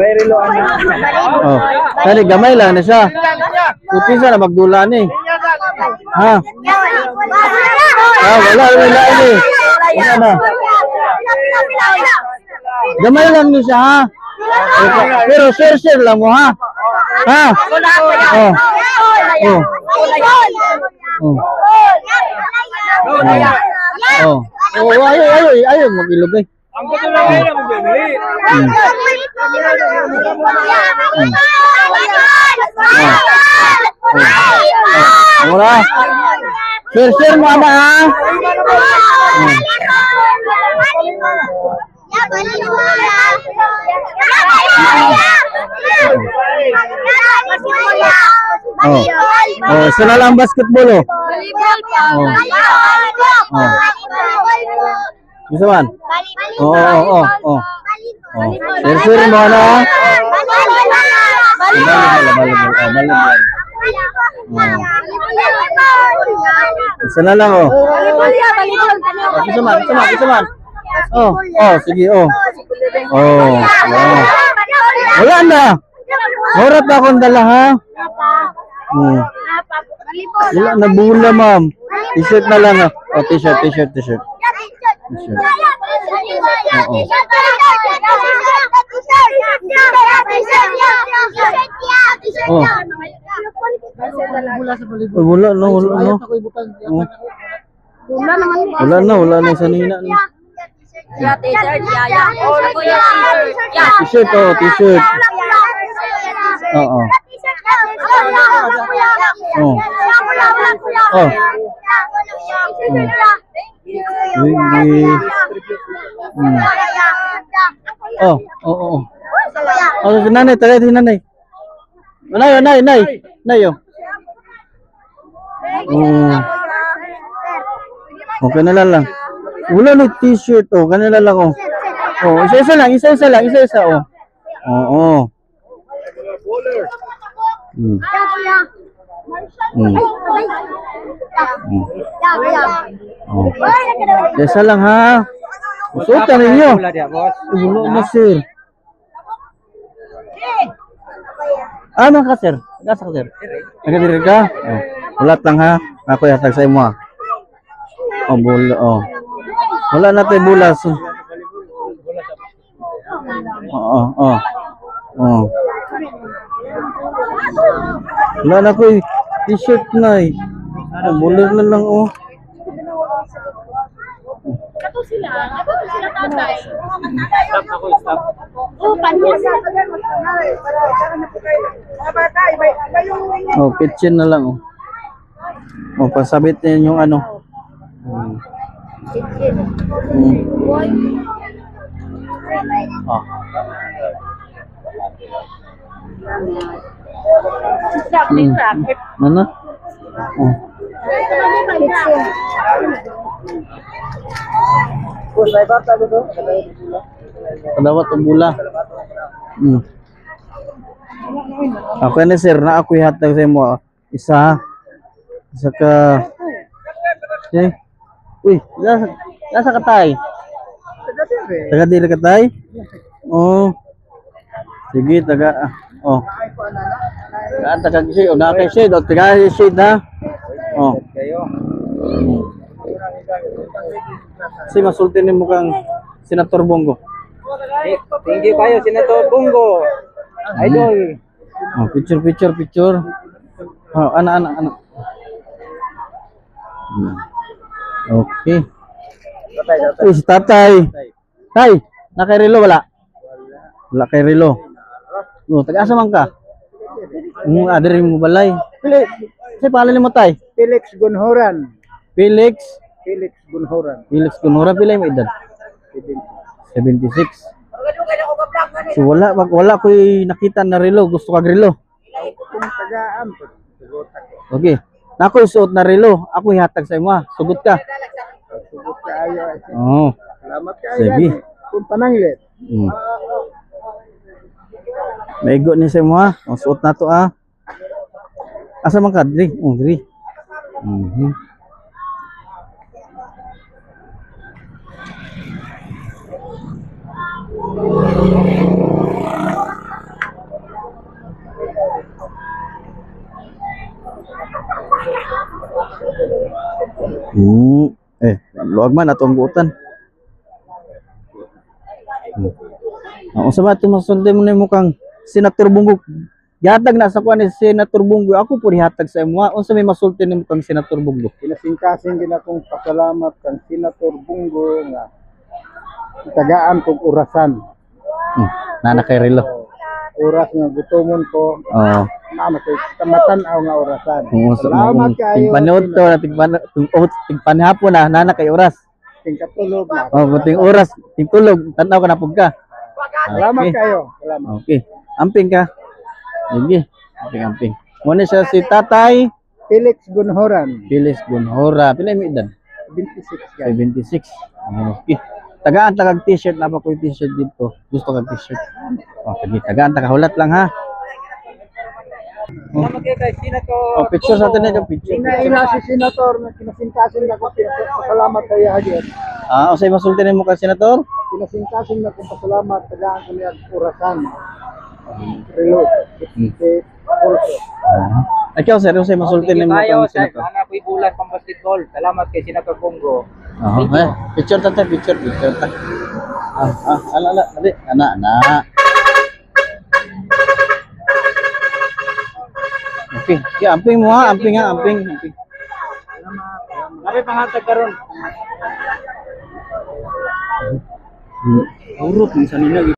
Oh, tani gamay lang na siya. Puti siya na magdula ni. Ha? Ah, wala ni. Wala na. Gamay lang ni siya ha. Pero share lang mo ha. Ha? Oh. Oh. Oh. Oh, ayo mag-ilog eh. Ang gusto lang ngayon ang bibili. Mura. Share mo ama ha. Oh, isa na lang basketball oh. Bisa man? Oh. Share mo na. Volleyball. Isa na lang oh. Isa man. Oh, sige oh. Oh. Wala na. Horat na akong dala ha. Wala na bula ma'am. T-shirt na lang oh. Oh, t-shirt. Oo. Oh. Wala na. Wala na sa nina. T-shirt oh, t-shirt. Oo. Oh, nanay, tagay din nanay. Nay. Okay na lang. Wala na t-shirt oh, kanila lang oh. Oh, isa lang oh. Oo. Isa lang ha. Suotan ninyo. Ulo na sir. Ano ka sir? Gasa ka sir? Nagdiri ka? Oh. Ulat lang ha. Ako yatag sa imo ha. Oh, bula oh. Wala na tayo bulas. Oh. Wala na ko t-shirt na eh. Bulir na lang oh. Ato sila tatay. Stop. Oh, panis. Oh, kitchen na lang oh. Oh, pasabit niya yung ano. Oh. Mana? Oh. Kadawat ang bula. Okay na sir, na ako ihatag sa mo. Isa ka. Okay. Uy, nasa katay. Taga diri katay? Oh. Sige, taga. Oh. Taga shade, na kay shade, taga shade ha. Oh. Si masulti ni mukhang Senator Bongo. Thank you kayo, Senator Bongo. Idol. Oh, picture. Oh, anak. Okay. Uy, si tatay. Tay, nakay relo wala? Wala kay relo. Oh, taga-asa man ka? Adiri mo balay. Say pangalan mo tay? Felix Gunhoran. Felix Gunhoran. Pila mo edad? 76. So wala ko'y nakita na relo, gusto kag relo. Kung tagaan po. Okay. Nako suot na relo, ako ihatag sa imo. Sugot ka. Sugot kaayo. Oh. Salamat kaayo. Sige. Kung pananglit. Maigo ni sa imo ha. O, suot na to ha. Asa man ka? Diri. Oh, diri. Luwag man atong buutan. Ang sa bato masulti mo na mukhang Senator Bongo. Gihatag na sa kuan ni Senator Bongo. Ako po dihatag sa imo. Unsa may masulti ni mukhang Senator Bongo? Kinasingkasing din akong pasalamat kang Senator Bungo nga tagaan kong orasan. Nana kay Relo. Oras nga gutomon ko. Oo. Mama kay kamatan-aw nga orasan. Salamat kayo. Tingpanood to na tingpanhapon na nana kay oras. Tingkatulog na. Buting oras, tingtulog, tanaw ka na pug ka. Salamat Okay. kayo. Salamat. Okay. Amping ka. Sige. Amping. Muna siya si Tatay Felix Gunhoran, Pilis Gunhora. Pila may edad? 26 guys. 76. Okay. Tagaan tagag t-shirt na pa ko yung t-shirt dito. Gusto kag t-shirt. Okay, tagaan tagahulat lang ha. Salamat kayo kay Senator. Picture sa atin na picture. Ina si Senator na kinasingkasing ako pasalamat kay Hagit. Usay masulti nimo ka senator? Kinasingkasing ako pasalamat tagaan ko niya orasan. Relo. Also. Ikaw sir, usay masulti nimo ka senator? Ana ko'y bulan pang basketball. Salamat kay Senator Bongo. Picture ta picture ta. Ala, dali. Ana. Okay, amping mo ha, amping. Ari pangatag karon. Urot sa nila.